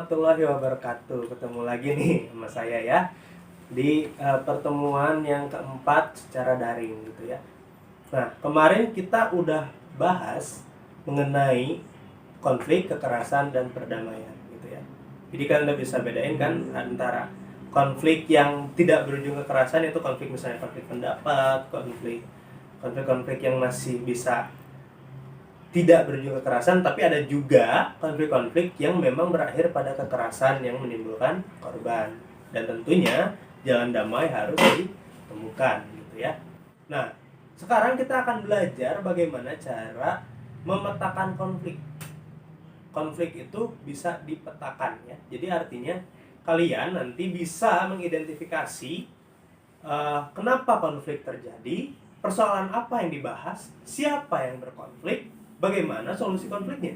warahmatullahi wabarakatuh. Ketemu lagi nih sama saya ya di pertemuan yang keempat secara daring gitu ya. Nah, kemarin kita udah bahas mengenai konflik, kekerasan dan perdamaian gitu ya. Jadi kan udah bisa bedain kan antara konflik yang tidak berujung kekerasan, itu konflik misalnya konflik pendapat, konflik yang masih bisa tidak berujung kekerasan, tapi ada juga konflik-konflik yang memang berakhir pada kekerasan yang menimbulkan korban. Dan tentunya jalan damai harus ditemukan gitu ya. Nah, sekarang kita akan belajar bagaimana cara memetakan konflik. Konflik itu bisa dipetakan ya. Jadi artinya kalian nanti bisa mengidentifikasi kenapa konflik terjadi, persoalan apa yang dibahas, siapa yang berkonflik, bagaimana solusi konfliknya.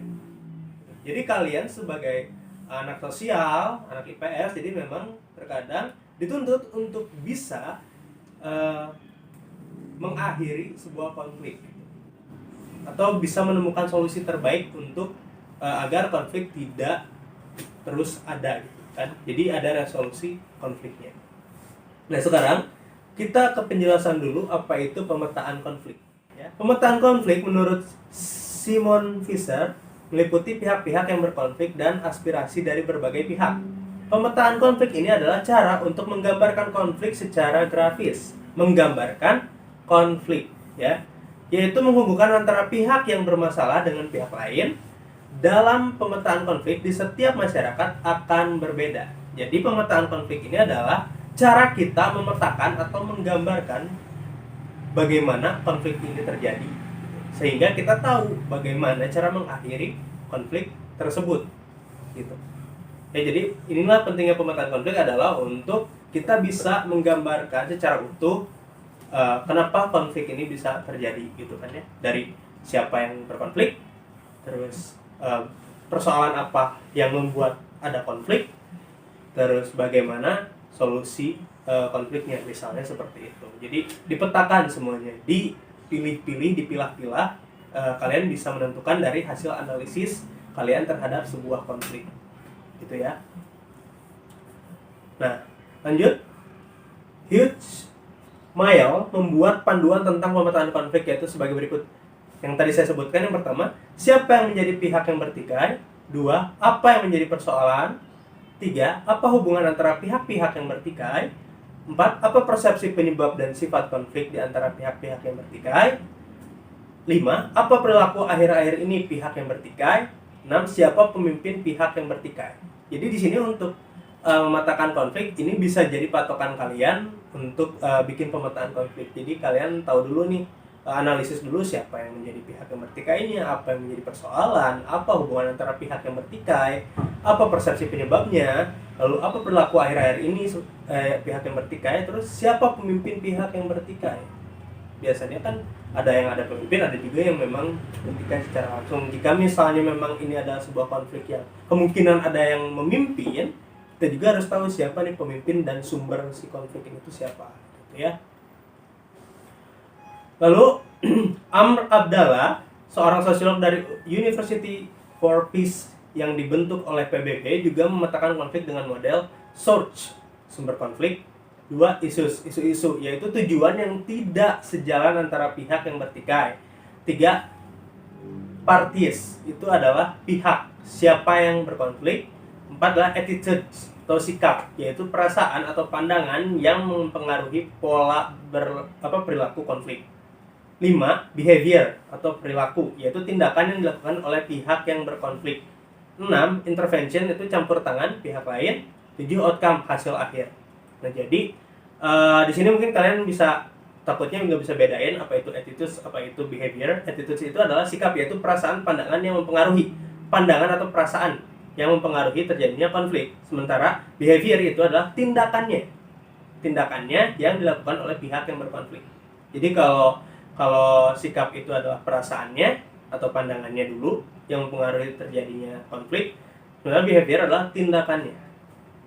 Jadi kalian sebagai anak sosial, anak IPS, jadi memang terkadang dituntut untuk bisa mengakhiri sebuah konflik atau bisa menemukan solusi terbaik untuk agar konflik tidak terus ada gitu kan. Jadi ada resolusi konfliknya. Nah, sekarang kita ke penjelasan dulu apa itu pemetaan konflik ya. Pemetaan konflik menurut Simon Fisher meliputi pihak-pihak yang berkonflik dan aspirasi dari berbagai pihak. Pemetaan konflik ini adalah cara untuk menggambarkan konflik secara grafis. Menggambarkan konflik ya, yaitu menghubungkan antara pihak yang bermasalah dengan pihak lain. Dalam pemetaan konflik di setiap masyarakat akan berbeda. Jadi pemetaan konflik ini adalah cara kita memetakan atau menggambarkan bagaimana konflik ini terjadi, sehingga kita tahu bagaimana cara mengakhiri konflik tersebut gitu. Ya, jadi inilah pentingnya pemetaan konflik adalah untuk kita bisa menggambarkan secara utuh kenapa konflik ini bisa terjadi gitu kan ya. Dari siapa yang berkonflik, terus persoalan apa yang membuat ada konflik, terus bagaimana solusi konfliknya, misalnya seperti itu. Jadi dipetakan semuanya, dipilih-pilih, dipilah-pilah, kalian bisa menentukan dari hasil analisis kalian terhadap sebuah konflik gitu ya. Nah, lanjut. Hughes Mayle membuat panduan tentang pemetaan konflik, yaitu sebagai berikut. Yang tadi saya sebutkan, yang pertama, siapa yang menjadi pihak yang bertikai. 2, apa yang menjadi persoalan. 3, apa hubungan antara pihak-pihak yang bertikai. 4, apa persepsi penyebab dan sifat konflik di antara pihak-pihak yang bertikai. 5, apa perilaku akhir-akhir ini pihak yang bertikai. 6, siapa pemimpin pihak yang bertikai. Jadi di sini untuk memetakan konflik ini bisa jadi patokan kalian untuk bikin pemetaan konflik. Jadi kalian tahu dulu nih, analisis dulu siapa yang menjadi pihak yang bertikainya, apa yang menjadi persoalan, apa hubungan antara pihak yang bertikai, apa persepsi penyebabnya, lalu apa perilaku akhir-akhir ini pihak yang bertikai, terus siapa pemimpin pihak yang bertikai. Biasanya kan ada yang ada pemimpin, ada juga yang memang bertikai secara langsung. Jika misalnya memang ini ada sebuah konflik yang kemungkinan ada yang memimpin, kita juga harus tahu siapa nih pemimpin dan sumber si konflik ini itu siapa gitu ya. Lalu Amr Abdallah, seorang sosiolog dari University for Peace yang dibentuk oleh PBB, juga memetakan konflik dengan model SOURCE, sumber konflik. 2, isu-isu, yaitu tujuan yang tidak sejalan antara pihak yang bertikai. 3, parties, itu adalah pihak, siapa yang berkonflik. 4 adalah attitudes atau sikap, yaitu perasaan atau pandangan yang mempengaruhi pola perilaku konflik. 5, behavior atau perilaku, yaitu tindakan yang dilakukan oleh pihak yang berkonflik. 6, intervention, itu campur tangan pihak lain. 7, outcome, hasil akhir. Nah, jadi di sini mungkin kalian bisa takutnya nggak bisa bedain apa itu attitudes, apa itu behavior. Attitudes itu adalah sikap, yaitu perasaan, pandangan yang mempengaruhi pandangan atau perasaan yang mempengaruhi terjadinya konflik. Sementara behavior itu adalah tindakannya yang dilakukan oleh pihak yang berkonflik. Jadi kalau sikap itu adalah perasaannya atau pandangannya dulu yang mempengaruhi terjadinya konflik, sementara behavior adalah tindakannya.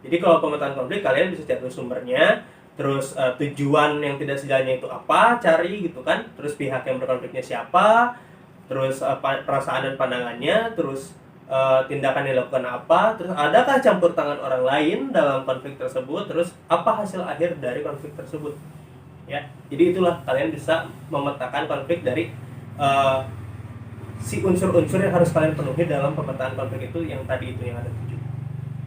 Jadi kalau pemetaan konflik, kalian bisa cari sumbernya, terus tujuan yang tidak sejalannya itu apa, cari gitu kan, terus pihak yang berkonfliknya siapa, terus perasaan dan pandangannya, terus tindakan yang dilakukan apa, terus adakah campur tangan orang lain dalam konflik tersebut, terus apa hasil akhir dari konflik tersebut, ya. Jadi itulah kalian bisa memetakan konflik dari si unsur-unsur yang harus kalian penuhi dalam pemetaan konflik itu, yang tadi itu yang ada 7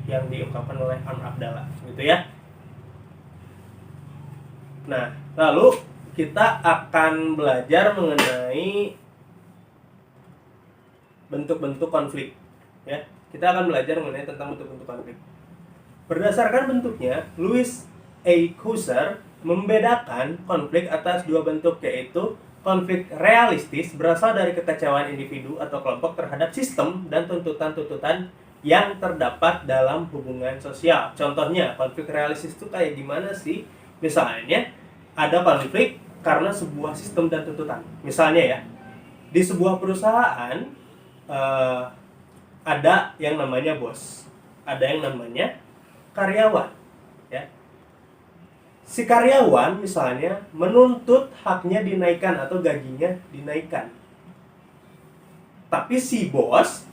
yang diungkapkan oleh Anwar Abdallah, gitu ya. Nah, lalu kita akan belajar mengenai bentuk-bentuk konflik. Ya, kita akan belajar mengenai tentang bentuk-bentuk konflik. Berdasarkan bentuknya, Louis A. Cousar membedakan konflik atas 2 bentuk, yaitu konflik realistis berasal dari kekecewaan individu atau kelompok terhadap sistem dan tuntutan-tuntutan yang terdapat dalam hubungan sosial. Contohnya, konflik realistis itu kayak gimana sih? Misalnya, ada konflik karena sebuah sistem dan tuntutan. Misalnya ya, di sebuah perusahaan ada yang namanya bos, ada yang namanya karyawan, ya. Si karyawan misalnya menuntut haknya dinaikkan atau gajinya dinaikkan. Tapi si bos,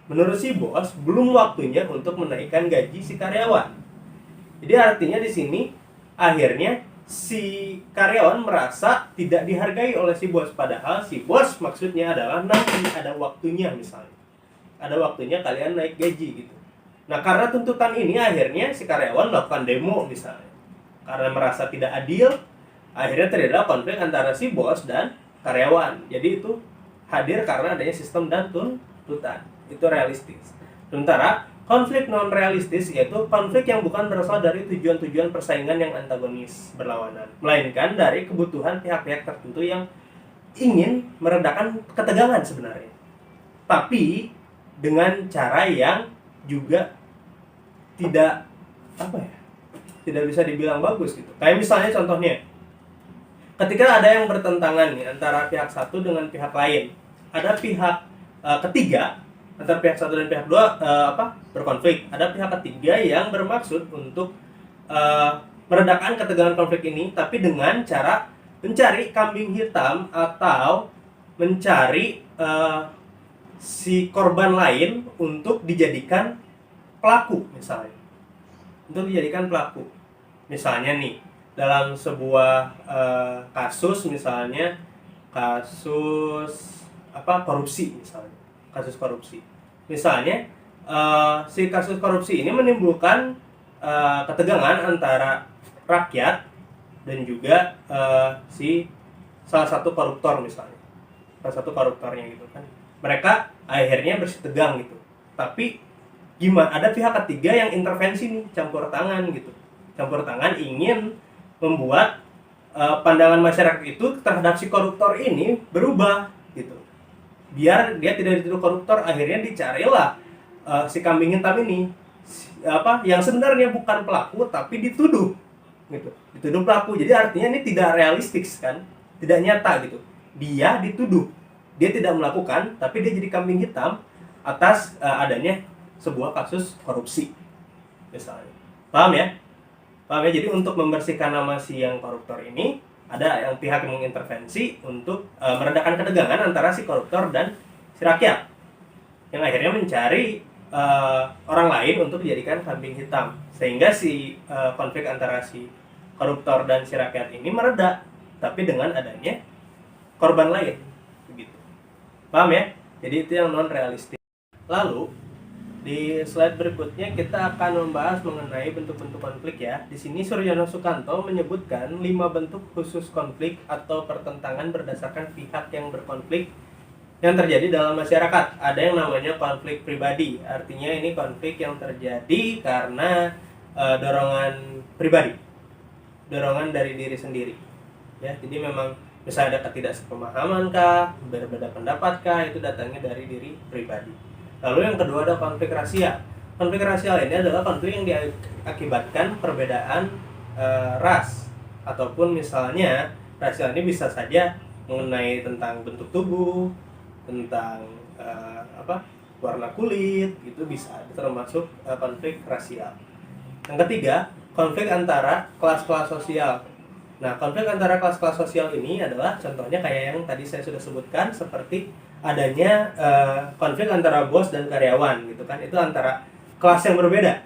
menurut si bos belum waktunya untuk menaikkan gaji si karyawan. Jadi artinya di sini akhirnya si karyawan merasa tidak dihargai oleh si bos, padahal si bos maksudnya adalah nanti ada waktunya, misalnya ada waktunya kalian naik gaji gitu. Nah, karena tuntutan ini akhirnya si karyawan melakukan demo misalnya. Karena merasa tidak adil, akhirnya terjadi konflik antara si bos dan karyawan. Jadi itu hadir karena adanya sistem dan tuntutan. Itu realistis. Sementara konflik non realistis yaitu konflik yang bukan berasal dari tujuan-tujuan persaingan yang antagonis berlawanan, melainkan dari kebutuhan pihak-pihak tertentu yang ingin meredakan ketegangan sebenarnya. Tapi dengan cara yang juga tidak tidak bisa dibilang bagus gitu. Kayak misalnya contohnya, ketika ada yang bertentangan nih antara pihak satu dengan pihak lain, ada pihak ketiga antara pihak satu dan pihak dua berkonflik. Ada pihak ketiga yang bermaksud untuk meredakan ketegangan konflik ini, tapi dengan cara mencari kambing hitam atau mencari si korban lain untuk dijadikan pelaku misalnya. Untuk dijadikan pelaku. Misalnya nih, dalam sebuah kasus misalnya kasus korupsi misalnya. Kasus korupsi. Misalnya si kasus korupsi ini menimbulkan ketegangan antara rakyat dan juga si salah satu koruptor misalnya. Salah satu koruptornya gitu kan. Mereka akhirnya bersitegang gitu. Tapi gimana? Ada pihak ketiga yang intervensi nih, campur tangan gitu. Campur tangan ingin membuat pandangan masyarakat itu terhadap si koruptor ini berubah gitu. Biar dia tidak dituduh koruptor, akhirnya dicarilah si kambing hitam ini yang sebenarnya bukan pelaku tapi dituduh gitu. Dituduh pelaku. Jadi artinya ini tidak realistis kan? Tidak nyata gitu. Dia dituduh. Dia tidak melakukan, tapi dia jadi kambing hitam atas adanya sebuah kasus korupsi misalnya. Paham ya? Paham ya? Jadi untuk membersihkan nama si yang koruptor ini, ada yang pihak yang mengintervensi untuk meredakan ketegangan antara si koruptor dan si rakyat, yang akhirnya mencari orang lain untuk dijadikan kambing hitam, sehingga si konflik antara si koruptor dan si rakyat ini mereda, tapi dengan adanya korban lain. Paham ya? Jadi itu yang non realistis. Lalu di slide berikutnya kita akan membahas mengenai bentuk-bentuk konflik ya. Di sini Suryono Sukanto menyebutkan 5 bentuk khusus konflik atau pertentangan berdasarkan pihak yang berkonflik yang terjadi dalam masyarakat. Ada yang namanya konflik pribadi. Artinya ini konflik yang terjadi karena dorongan pribadi. Dorongan dari diri sendiri. Ya, jadi memang bisa ada ketidaksepemahaman kah, berbeda pendapat kah, itu datangnya dari diri pribadi. Lalu yang kedua ada konflik rasial. Konflik rasial ini adalah konflik yang diakibatkan perbedaan ras, ataupun misalnya rasial ini bisa saja mengenai tentang bentuk tubuh, tentang warna kulit, itu bisa termasuk konflik rasial. Yang ketiga, konflik antara kelas-kelas sosial. Nah, konflik antara kelas-kelas sosial ini adalah contohnya kayak yang tadi saya sudah sebutkan, seperti adanya konflik antara bos dan karyawan gitu kan. Itu antara kelas yang berbeda.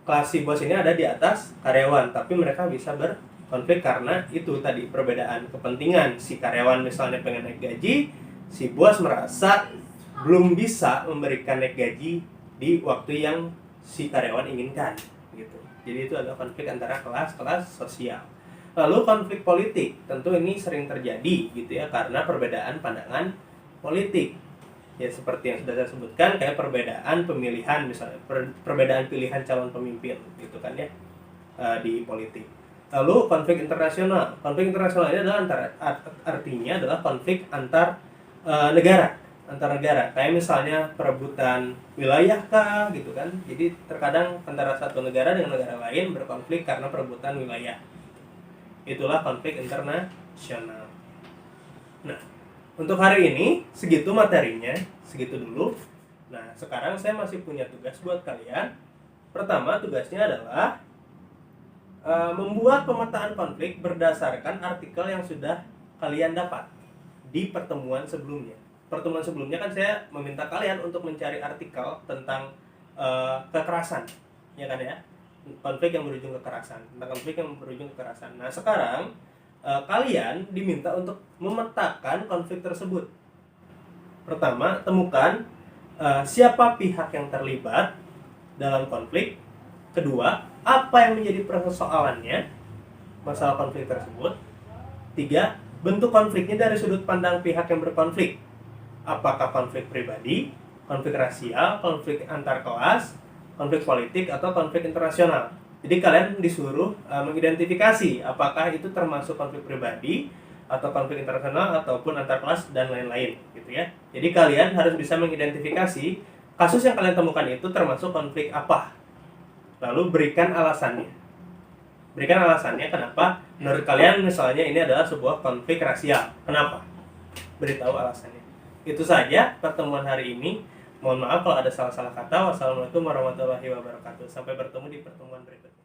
Kelas si bos ini ada di atas karyawan, tapi mereka bisa berkonflik karena itu tadi perbedaan kepentingan. Si karyawan misalnya pengen naik gaji, si bos merasa belum bisa memberikan naik gaji di waktu yang si karyawan inginkan gitu. Jadi itu adalah konflik antara kelas-kelas sosial. Lalu konflik politik, tentu ini sering terjadi gitu ya, karena perbedaan pandangan politik. Ya seperti yang sudah saya sebutkan, kayak perbedaan pemilihan misalnya, perbedaan pilihan calon pemimpin gitu kan ya, di politik. Lalu konflik internasional. Konflik internasional ini adalah artinya adalah konflik antar negara, antar negara. Kayak misalnya perebutan wilayah kah gitu kan. Jadi terkadang antara satu negara dengan negara lain berkonflik karena perebutan wilayah. Itulah konflik internasional. Nah, untuk hari ini segitu materinya, segitu dulu. Nah, sekarang saya masih punya tugas buat kalian. Pertama, tugasnya adalah membuat pemetaan konflik berdasarkan artikel yang sudah kalian dapat di pertemuan sebelumnya. Pertemuan sebelumnya kan saya meminta kalian untuk mencari artikel tentang kekerasan, ya kan ya? Konflik yang berujung kekerasan, tentang konflik yang berujung kekerasan. Nah, sekarang kalian diminta untuk memetakan konflik tersebut. Pertama, temukan siapa pihak yang terlibat dalam konflik. Kedua, apa yang menjadi persoalannya, masalah konflik tersebut. Tiga, bentuk konfliknya dari sudut pandang pihak yang berkonflik. Apakah konflik pribadi, konflik rasial, konflik antar kelas, konflik politik, atau konflik internasional. Jadi kalian disuruh mengidentifikasi apakah itu termasuk konflik pribadi atau konflik internasional ataupun antar kelas dan lain-lain gitu ya. Jadi kalian harus bisa mengidentifikasi kasus yang kalian temukan itu termasuk konflik apa. Lalu berikan alasannya. Berikan alasannya kenapa menurut kalian misalnya ini adalah sebuah konflik rasial. Kenapa? Beritahu alasannya. Itu saja pertemuan hari ini. Mohon maaf kalau ada salah-salah kata. Wassalamualaikum warahmatullahi wabarakatuh. Sampai bertemu di pertemuan berikutnya.